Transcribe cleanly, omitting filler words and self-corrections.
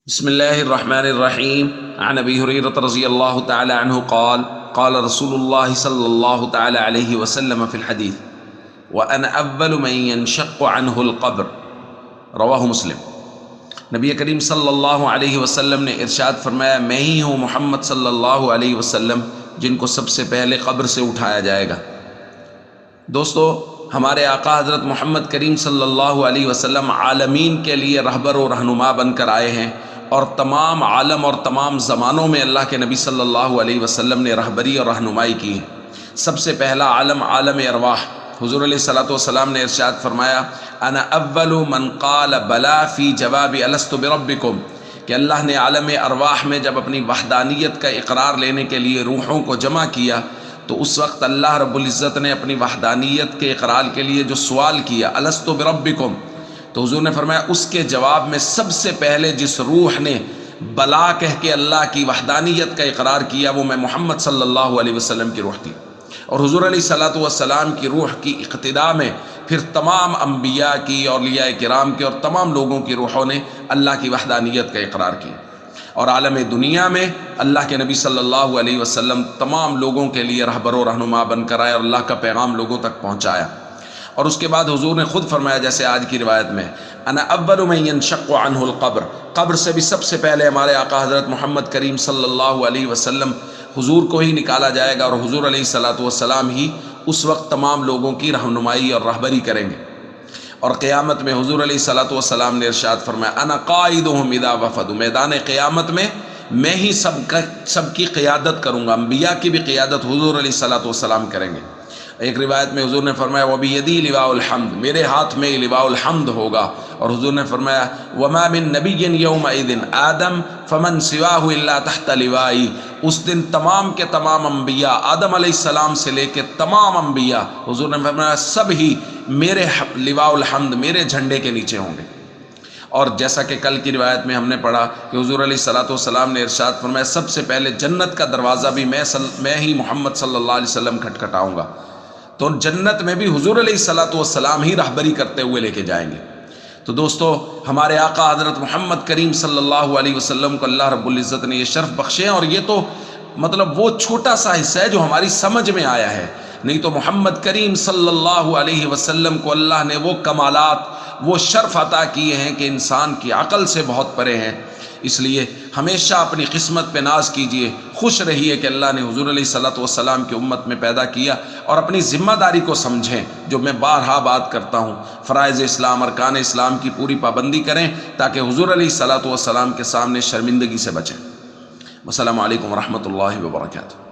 بسم الله الرحمن الرحيم عن أبي هريرة رضي الله تعالى عنه قال قال رسول الله صلى الله تعالى عليه وسلم في الحديث وأنا أول من ينشق عنه القبر رواہ مسلم۔ نبی کریم صلی اللہ علیہ وسلم نے ارشاد فرمایا، میں ہی ہوں محمد صلی اللہ علیہ وسلم جن کو سب سے پہلے قبر سے اٹھایا جائے گا۔ دوستو، ہمارے آقا حضرت محمد کریم صلی اللہ علیہ وسلم عالمین کے لیے رہبر و رہنما بن کر آئے ہیں، اور تمام عالم اور تمام زمانوں میں اللہ کے نبی صلی اللہ علیہ وسلم نے رہبری اور رہنمائی کی ہے۔ سب سے پہلا عالم عالم ارواح، حضور علیہ الصلوۃ والسلام نے ارشاد فرمایا، انا اول من قال بلا فی جواب الست بربکم، کہ اللہ نے عالم ارواح میں جب اپنی وحدانیت کا اقرار لینے کے لیے روحوں کو جمع کیا تو اس وقت اللہ رب العزت نے اپنی وحدانیت کے اقرار کے لیے جو سوال کیا، الست بربکم، تو حضور نے فرمایا اس کے جواب میں سب سے پہلے جس روح نے بلا کہہ کے اللہ کی وحدانیت کا اقرار کیا وہ میں محمد صلی اللہ علیہ وسلم کی روح تھی۔ اور حضور علیہ الصلوۃ والسلام کی روح کی اقتداء میں پھر تمام انبیاء کی، اولیاء کرام کی اور تمام لوگوں کی روحوں نے اللہ کی وحدانیت کا اقرار کیا۔ اور عالم دنیا میں اللہ کے نبی صلی اللہ علیہ وسلم تمام لوگوں کے لیے رہبر و رہنما بن کر آئے اور اللہ کا پیغام لوگوں تک پہنچایا۔ اور اس کے بعد حضور نے خود فرمایا، جیسے آج کی روایت میں، انا اول من ينشق عنه القبر، قبر سے بھی سب سے پہلے ہمارے آقا حضرت محمد کریم صلی اللہ علیہ وسلم حضور کو ہی نکالا جائے گا، اور حضور علیہ الصلوۃ والسلام ہی اس وقت تمام لوگوں کی رہنمائی اور رہبری کریں گے۔ اور قیامت میں حضور علیہ الصلوۃ والسلام نے ارشاد فرمایا، انا قائدهم اذا وفدوا، میدان قیامت میں میں ہی سب کی قیادت کروں گا، انبیاء کی بھی قیادت حضور علیہ الصلوۃ والسلام کریں گے۔ ایک روایت میں حضور نے فرمایا، وَبِيَدِي لِوَاءُ الْحَمْدِ، میرے ہاتھ میں لواء الحمد ہوگا۔ اور حضور نے فرمایا، وَمَا مِن نَبِيٍّ يَوْمَئِذٍ آدَمَ فَمَنْ سِوَاهُ إِلَّا تَحْتَ لِوَائِي، اس دن تمام کے تمام انبیاء، آدم علیہ السلام سے لے کے تمام انبیاء، حضور نے فرمایا سب ہی میرے لواء الحمد، میرے جھنڈے کے نیچے ہوں گے۔ اور جیسا کہ کل کی روایت میں ہم نے پڑھا کہ حضور علیہ الصلوۃ والسلام نے ارشاد فرمایا، سب سے پہلے جنت کا دروازہ بھی میں ہی محمد صلی اللہ علیہ وسلم کھٹکھٹاؤں گا۔ تو جنت میں بھی حضور علیہ الصلوۃ والسلام ہی رہبری کرتے ہوئے لے کے جائیں گے۔ تو دوستو، ہمارے آقا حضرت محمد کریم صلی اللہ علیہ وسلم کو اللہ رب العزت نے یہ شرف بخشے ہیں، اور یہ تو مطلب وہ چھوٹا سا حصہ ہے جو ہماری سمجھ میں آیا ہے، نہیں تو محمد کریم صلی اللہ علیہ وسلم کو اللہ نے وہ کمالات، وہ شرف عطا کیے ہیں کہ انسان کی عقل سے بہت پرے ہیں۔ اس لیے ہمیشہ اپنی قسمت پہ ناز کیجئے، خوش رہیے کہ اللہ نے حضور علیہ الصلوۃ والسلام کی امت میں پیدا کیا، اور اپنی ذمہ داری کو سمجھیں، جو میں بارہا بات کرتا ہوں، فرائض اسلام، ارکان اسلام کی پوری پابندی کریں تاکہ حضور علیہ الصلوۃ والسلام کے سامنے شرمندگی سے بچیں۔ السلام علیکم ورحمۃ اللہ وبرکاتہ۔